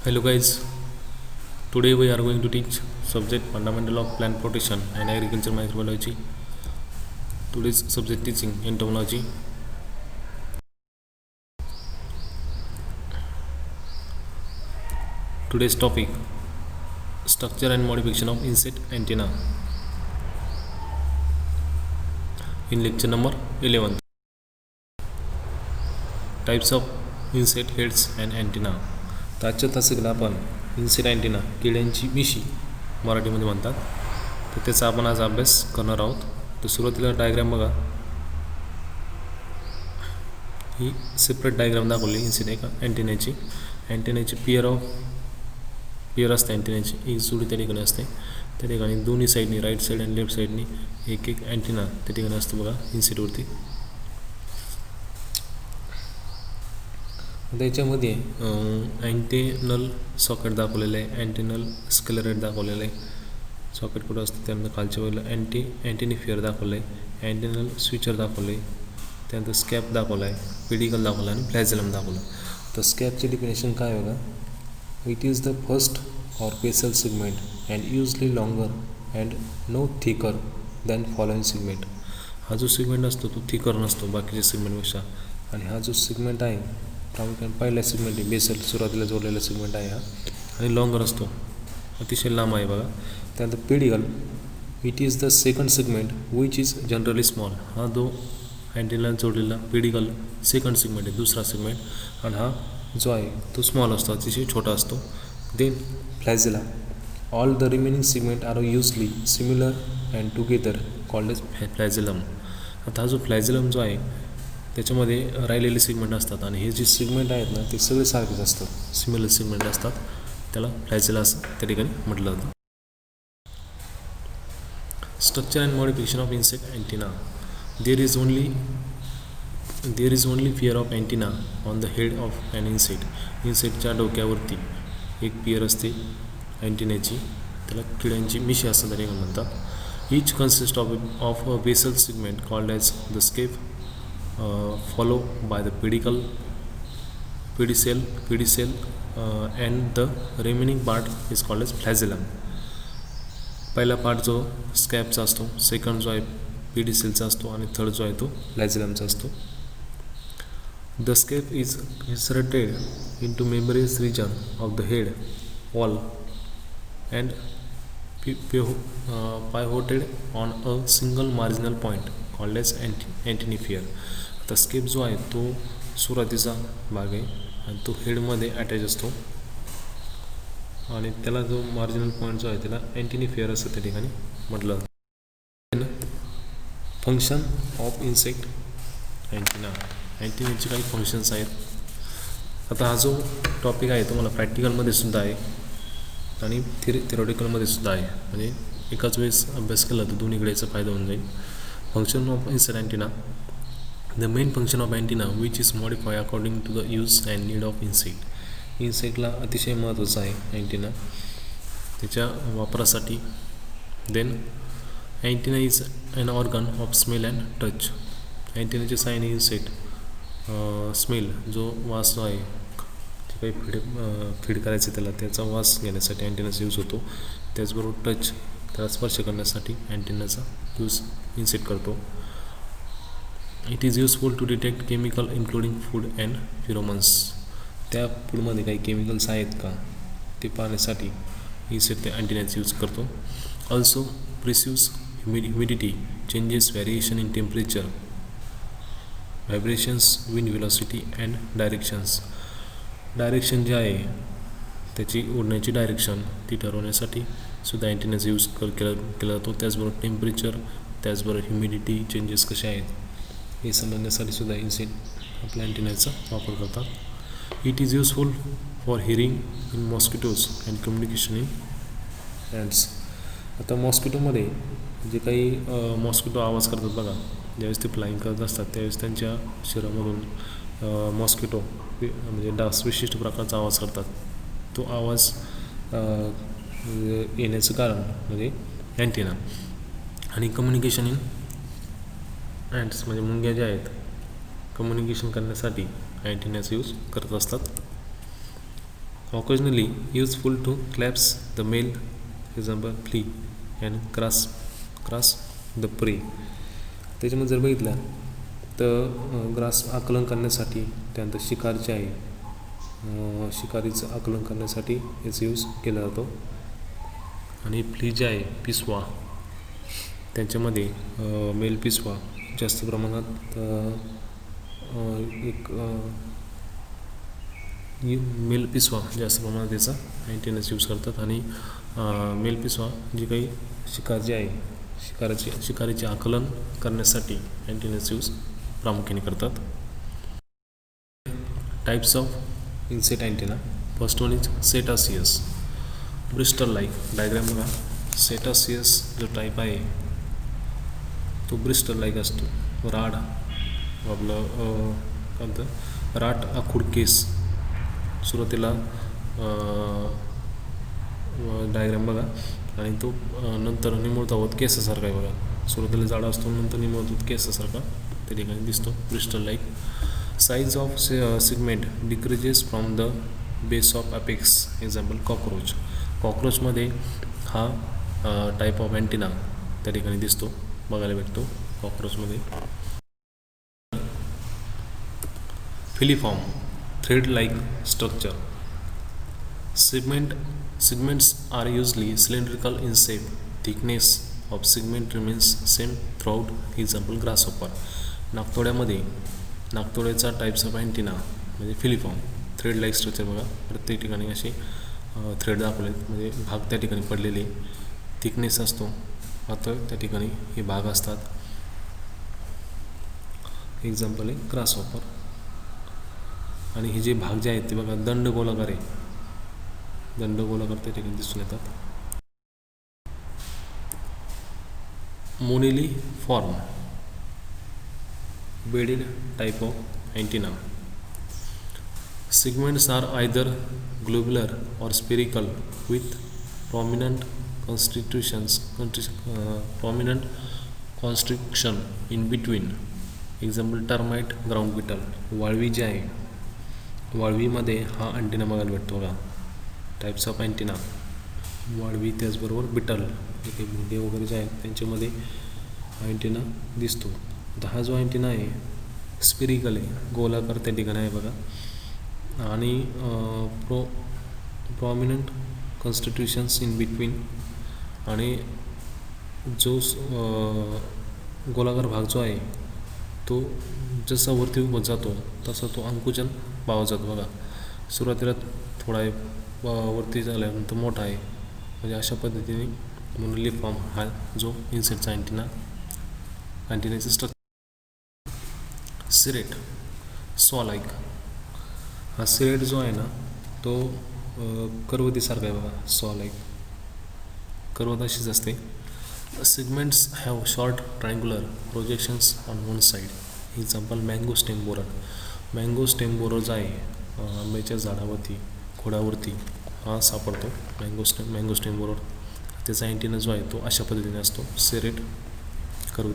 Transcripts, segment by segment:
Hello guys, today we are going to teach subject fundamental of plant protection and agriculture microbiology. Today's subject teaching entomology. Today's topic structure and modification of insect antenna in lecture number 11. Types of insect heads and antenna. तर आजच्या तासिकला आपण insect antenna किड्यांची मिशी मराठीमध्ये म्हणतात तर त्याचा आपण आज अभ्यास करणार आहोत. तर सुरुवातीला डायग्राम बघा, ही सेपरेट डायग्राम दाखवली इन्सेक्ट अँटेनाची. अँटेनाची पियर असते अँटेनाची, एक जोडी त्या ठिकाणी असते. त्या ठिकाणी दोन्ही साईडनी राईट साईड आणि लेफ्ट साईडनी एक एक अँटेना त्या ठिकाणी असतो बघा इन्सेक्टवरती. त्याच्यामध्ये अँटेनल सॉकेट दाखवलेलं आहे, अँटेनल स्केलेरेट दाखवलेलं आहे. सॉकेट कुठं असतं त्यानंतर खालच्या वेळेला अँटेनिफियर दाखवलं आहे, अँटेनल स्विचर दाखवलं आहे, त्यानंतर स्कॅप दाखवला आहे, पेडिकल दाखवला आणि फ्लॅझेलम दाखवलं. तर स्कॅपचे डिफिनेशन काय बघा, it is the first or basal segment and usually longer and no thicker than following segment. हा जो सेगमेंट असतो तो थिकर नसतो बाकीच्या सेगमेंटपेक्षा, आणि हा जो सेगमेंट आहे प्रामुख्याने पहिला सेगमेंट आहे बेसल सुरुवातीला जोडलेला सेगमेंट आहे हा, आणि लॉंगर असतो, अतिशय लांब आहे बघा. त्यानंतर pedicle, it is the second segment which is generally small. हा जो अँटेनाला जोडलेला पेडिकल सेकंड सेगमेंट आहे, दुसरा सेगमेंट, आणि हा जो आहे तो स्मॉल असतो, अतिशय छोटा असतो. Then flagella, all the remaining segment are usually similar and together called as flagellum. आता हा जो फ्लॅझेलम जो आहे त्याच्यामध्ये राहिलेले सेगमेंट असतात, आणि हे जे सेगमेंट आहेत ना ते सगळे सारखेच असतात, सिमिलर सेगमेंट असतात, त्याला फ्लॅझेला असं त्या ठिकाणी म्हटलं जातं. Structure and modification of insect antenna. There is only pair of antenna on the head of an insect. इन्सेक्टच्या डोक्यावरती एक पियर असते अँटेनाची, त्याला किड्यांची मिशी असं त्या ठिकाणी म्हणतात. Each consist of a basal segment called as the scape, follow by the pedicel and the remaining part is called as flagellum. पहिला पार्ट जो स्कॅपचा असतो, सेकंड जो आहे पेडिसेलचा असतो, आणि थर्ड जो आहे तो फ्लॅझेलमचा असतो. द स्केप is inserted into membranous region of the head wall and pivoted on a single marginal point called as antennifer. आता स्केप जो आहे तो सुरुवातीचा भाग आहे आणि तो हेडमध्ये अटॅच असतो, आणि त्याला जो मार्जिनल पॉईंट जो आहे त्याला अँटेनिफियर असं त्या ठिकाणी म्हटलं जातं. Function of insect antenna. अँटेनाचे काही फंक्शन्स आहेत. आता हा जो टॉपिक आहे तो मला प्रॅक्टिकलमध्ये सुद्धा आहे आणि थिअरॉटिकलमध्ये सुद्धा आहे, म्हणजे एकाच वेळेस अभ्यास केला तर दोन्हीकडे याचा फायदा होऊन जाईल. Function of insect antenna. The main function of antenna which is modified according to the use and need of insect. इन्सेक्टला अतिशय महत्त्वाचा आहे अँटेना त्याच्या वापरासाठी. Then antenna is an organ of smell and touch. अँटेनाचे साईन इन्सेक्ट स्मेल जो वास जो आहे ते काही फीड करायचं त्याला, त्याचा वास घेण्यासाठी अँटेनाचा यूज होतो. त्याचबरोबर टच, त्याला स्पर्श करण्यासाठी अँटेनाचा यूज इन्सेक्ट करतो. It is useful to detect chemical including food and pheromones. त्या फूडमध्ये काही केमिकल्स आहेत का ते पाहण्यासाठी इन्सेक्ट अँटेनाचा यूज करतो. Also perceive humidity changes, variation in temperature, vibrations, wind velocity and directions. Direction जे आहे त्याची उडण्याची डायरेक्शन ती ठरवण्यासाठी सुद्धा अँटेनाचा यूज केला जातो. त्याचबरोबर टेम्परेचर, त्याचबरोबर ह्युमिडिटी चेंजेस कसे आहेत हे समजण्यासाठी सुद्धा इन्सेक्ट आपल्या अँटेनाचा वापर करतात. It is useful for hearing in mosquitoes and communication in ants. आता मॉस्किटोमध्ये जे काही मॉस्किटो आवाज करतात बघा, ज्यावेळेस ते फ्लाईंग करत असतात त्यावेळेस त्यांच्या शरीरामधून मॉस्किटो म्हणजे डास विशिष्ट प्रकारचा आवाज करतात. तो आवाज येण्याचं कारण म्हणजे अँटेना. आणि कम्युनिकेशन इन अँट्स म्हणजे मुंग्या ज्या आहेत कम्युनिकेशन करण्यासाठी अँटेनाचा यूज करत असतात. Occasionally useful to collapse the male, example flea, and grasp the prey. त्याच्यामध्ये जर बघितलं तर ग्रास आकलन करण्यासाठी, त्यानंतर शिकार जे आहे शिकारीचं आकलन करण्यासाठी याचा यूज केला जातो. आणि फ्ली जे आहे पिसवा, त्यांच्यामध्ये मेल पिसवा जास्त प्रमाणात एक मेल पिसवा जास्त प्रमाणात त्याचा मेंटेनन्स यूज करतात. आणि मेल पिसवा जे काही शिकार जे आहे शिकारीचे आकलन करण्यासाठी मेंटेनन्स यूज प्रामुख्याने करतात. Types of insect antenna. First one is setaceous, bristle like. Diagram बघा. सेटासियस जो टाईप आहे तो ब्रिस्टल लाईक असतो. राड आपलं काय म्हणतं राट आखूड केस. सुरुवातीला डायग्राम बघा. आणि तो नंतर निमुळता होत केसासारखा आहे बघा. सुरुवातीला जाडा असतो, नंतर निमुळत होत केसासारखा त्या ठिकाणी दिसतो, bristle like. Size of segment decreases from the base of apex. Example cockroach. कॉक्रोचमध्ये हा टाईप ऑफ अँटिना त्या ठिकाणी दिसतो, बघायला भेटतो कॉक्रोचमध्ये. Filiform, thread like structure. Segments are usually cylindrical in shape. Thickness of segment remains same throughout. Example grasshopper. नाकतोड्याचा types of antenna म्हणजे फिलिफॉर्म, थ्रेड लाईक स्ट्रक्चर बघा. प्रत्येक ठिकाणी असे थ्रेड दाखवलेत, म्हणजे भाग त्या ठिकाणी पडलेले. थिकनेस असतो पातळ, त्या ठिकाणी हे भाग असतात. एक्झाम्पल आहे ग्रासहॉपर. आणि हे जे भाग जे आहेत ते बघा दंडगोलाकार आहे, दंडगोलाकार त्या ठिकाणी दिसून येतात. Moniliform, beaded type of antenna. Segments are either globular or spherical with prominent constriction in between. Example termite, ground beetle. वाळवी जे आहे, वाळवीमध्ये हा अँटिना बघायला भेटतो बघा. टाईप्स ऑफ अँटिना, वाळवी त्याचबरोबर बिटल, जे काही मुंडे वगैरे जे आहेत त्यांच्यामध्ये अँटिना दिसतो. आता हा जो अँटिना आहे स्पिरिकल आहे, गोलाकार त्या ठिकाणी आहे बघा. आणि प्रॉमिनंट कॉन्स्टिट्यूशन्स इन बिटवीन. आणि जो गोलाकार भाग जो आहे तो जसा वरती उभं जातो तसा तो अंकुचन पावत जातो बघा. सुरुवातीला थोडा वरती झाल्यानंतर मोठा आहे, म्हणजे अशा पद्धतीने मोनिली फॉर्म हा जो इन्सेक्टचा अँटिनाचं स्ट्रक्चर. सिरेट, सॉ लाईक. हा सिरेट जो आहे ना तो कर्वतीसारखा आहे बघा, सॉ लाईक, कर्वत अशीच असते. Segments have short triangular projections on one side. Example mango stem borer. Mango stem borer जो आहे आंब्याच्या झाडावरती खोडावरती हा सापडतो, मँगो स्टेम बोरर. त्याचा अँटिना जो आहे तो अशा पद्धतीने असतो, सिरेट कर्व.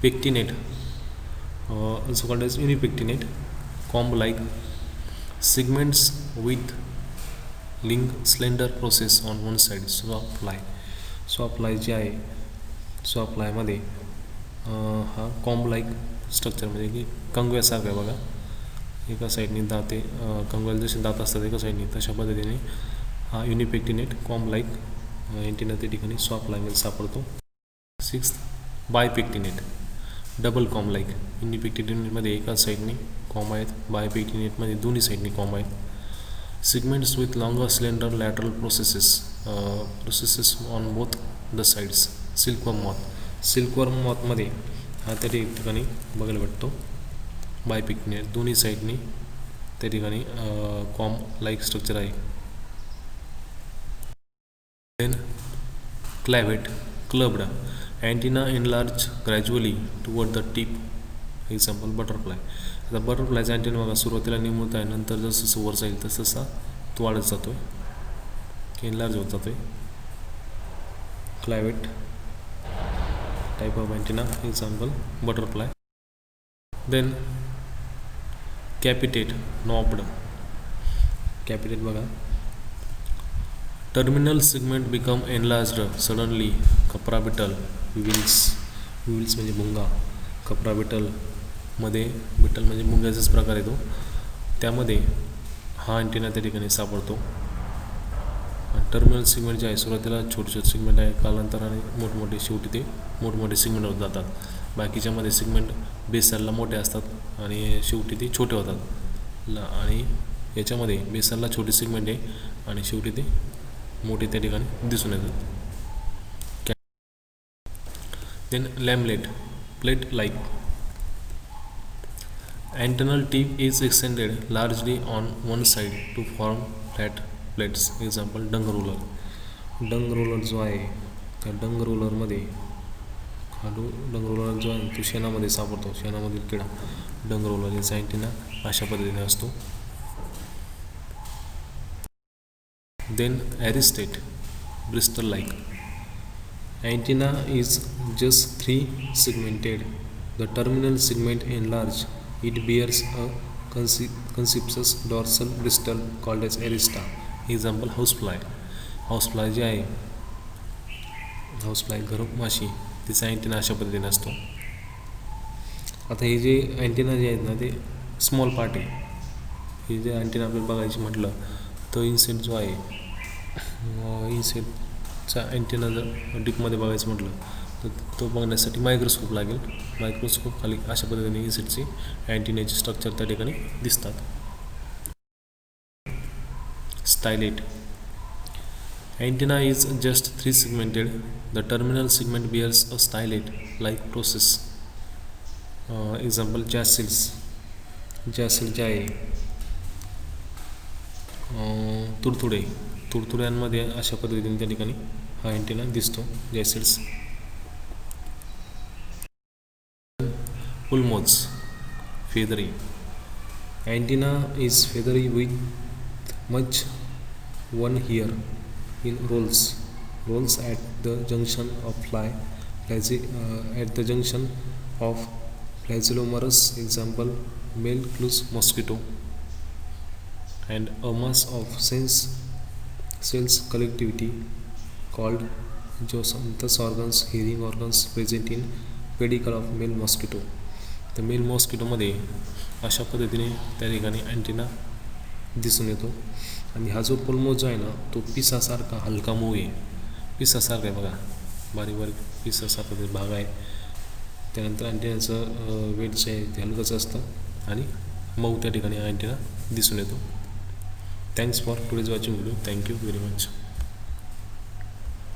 Pectinate, also called as unipectinate, comb like. Segments with link slender process on one side. Swap-fly जे आहे, स्वॉपफ्लायमध्ये हा कॉम्ब लाईक स्ट्रक्चर, म्हणजे की कंगव्यासारखं आहे बघा. एका साईडने दाते, कंगव्याला जसे दात असतात एका साईडने, तशा पद्धतीने हा युनिपेक्टिनेट कॉम्ब लाईक अँटिना त्या ठिकाणी स्वॉपफ्लायमध्ये सापडतो. 6th, bipectinate, double comb like. युनिपेक्टिनेटमध्ये एका साईडने कॉम्ब आहेत, बायपेक्टिनेटमध्ये दोन्ही साईडने कॉम्ब आहेत. Segments with longer cylinder lateral processes on both the sides. Silkworm मॉथमध्ये हा त्या ठिकाणी बघायला भेटतो, बायपेक्टिनेट दोन्ही साईडने त्या ठिकाणी कॉम्ब लाईक स्ट्रक्चर आहे. Then clavate, clubbed. Antenna enlarge gradually toward the tip. Example butterfly. आता बटरफ्लायचा अँटिना बघा सुरुवातीला निमुळत आहे, नंतर जसं जसं वर जाईल तसा तो वाढत जातो आहे, एनलार्ज होत जातो आहे. Clavate type of antenna, example butterfly. Then capitate, knobbed. Capital बघा. Terminal segment become enlarged suddenly. Khapra beetle weevils म्हणजे मुंगा. कपरा बिटलमध्ये बिटल म्हणजे मुंग्याचाच प्रकार येतो, त्यामध्ये हा अँटेना त्या ठिकाणी सापडतो. टर्मिनल सिगमेंट जे आहे सुरुवातीला छोटे छोटे सिगमेंट आहे, कालांतराने मोठमोठे, शेवटी ते मोठमोठे सिगमेंट होत जातात. बाकीच्यामध्ये सिगमेंट बेसालला मोठे असतात आणि शेवटी ते छोटे होतात. आणि याच्यामध्ये बेसालला छोटे सिगमेंट आहे आणि शेवटी ते मोठे त्या ठिकाणी दिसून येतात. Then lamellate plate like. Antennal tip is extended largely on one side to form flat plates. Example dung roller. Dang roller जो आहे त्या डंग रोलरमध्ये डंग रोलर जो आहे तो शेणामध्ये सापडतो, शेणामधील किडा डंग रोलर. याचा अँटेना अशा पद्धतीने असतो. Then aristate bristle like. Antenna is just 3 segmented. The terminal segment enlarged. It bears a conspicuous dorsal bristle called as arista. Example housefly. हाऊसफ्लाय जे आहे, हाऊसफ्लाय घरमाशी, तिचा अँटेना अशा पद्धतीने असतो. आता हे जे अँटेना जे आहेत ना ते स्मॉल पार्ट आहे. हे जे अँटेना आपल्याला बघायची म्हटलं तर इन्सेट जो आहे, इन्सेटचा अँटेना जर डीपमध्ये बघायचं म्हटलं तर तो बघण्यासाठी मायक्रोस्कोप लागेल. मायक्रोस्कोप खाली अशा पद्धतीने इन्सेटची अँटेनाची स्ट्रक्चर त्या ठिकाणी दिसतात. स्टायलेट. Antenna is just 3 segmented. The terminal segment bears a stylet like process. Example jassils. जासिल जे आहे तुडतुड्यांमध्ये अशा पद्धतीने त्या ठिकाणी हा अँटेना दिसतो. जॅसिल्स. पुलमोज feathery. Antenna is feathery with much one hair in rolls at the junction of flagellomerus. Example male clues mosquito. And a mass of cells collectivity called zooxanthus organs, hearing organs present in pedicle of male mosquito. तर mail मॉस्किटोमध्ये अशा पद्धतीने त्या ठिकाणी antenna दिसून येतो. आणि हा जो पुलमोज जो आहे ना तो पिसासारखा हलका मऊ आहे, पिसासारखा आहे बघा, बारीक बारीक पिसासारखा ते भाग आहे. त्यानंतर अँटेनाचं वेट जे आहे ते हलकंच असतं आणि मऊ त्या ठिकाणी अँटेना दिसून येतो. Thanks for today's watching video. Thank you very much.